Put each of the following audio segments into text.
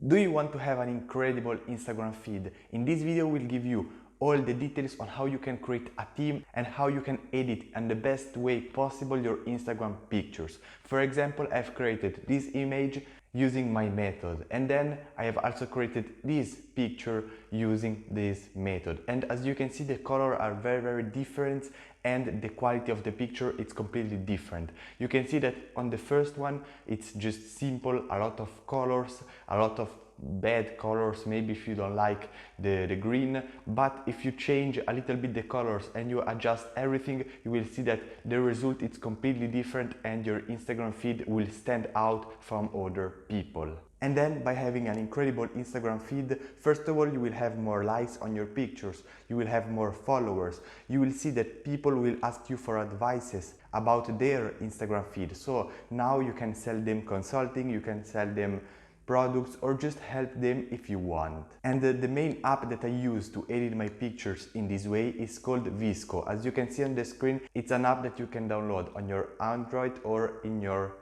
Do you want to have an incredible Instagram feed? In this video we'll give you all the details on how you can create a theme and how you can edit in the best way possible your Instagram pictures. For example, I've created this image using my method, and then I have also created this picture using this method. And as you can see, the colors are very different, and the quality of the picture is completely different. You can see that on the first one it's just simple, a lot of colors, a lot of bad colors, maybe if you don't like the green, but if you change a little bit the colors and you adjust everything, you will see that the result is completely different and your Instagram feed will stand out from other people. And then by having an incredible Instagram feed, first of all, you will have more likes on your pictures, you will have more followers, you will see that people will ask you for advices about their Instagram feed. So now you can sell them consulting, you can sell them products, or just help them if you want. And the main app that I use to edit my pictures in this way is called Vsco. As you can see on the screen, it's an app that you can download on your Android or in your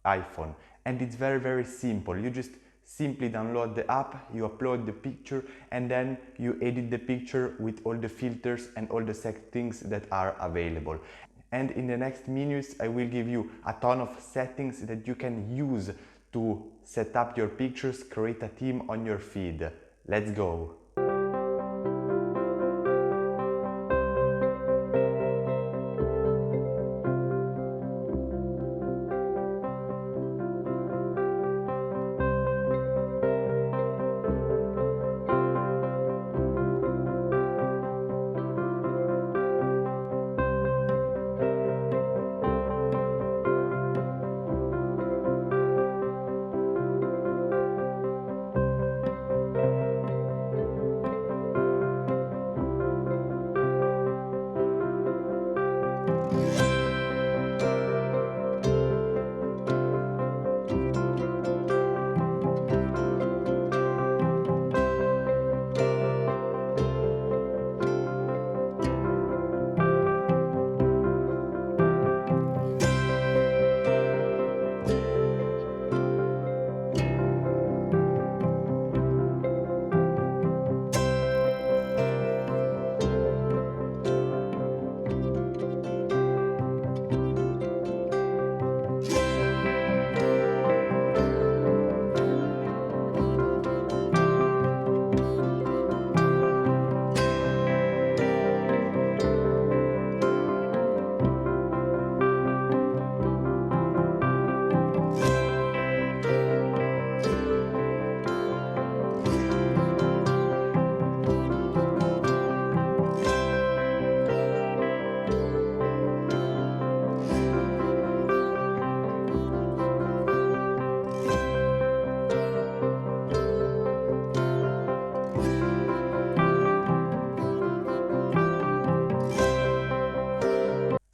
iPhone. And it's very simple. You just simply download the app, you upload the picture, and then you edit the picture with all the filters and all the settings that are available. And in the next minutes I will give you a ton of settings that you can use to set up your pictures, create a theme on your feed. Let's go!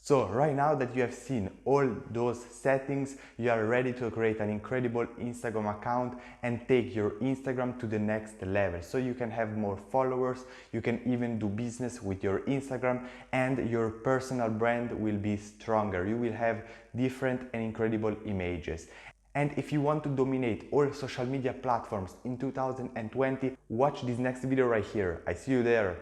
So right now that you have seen all those settings, you are ready to create an incredible Instagram account and take your Instagram to the next level. So you can have more followers, you can even do business with your Instagram, and your personal brand will be stronger. You will have different and incredible images. And if you want to dominate all social media platforms in 2020, watch this next video right here. I see you there.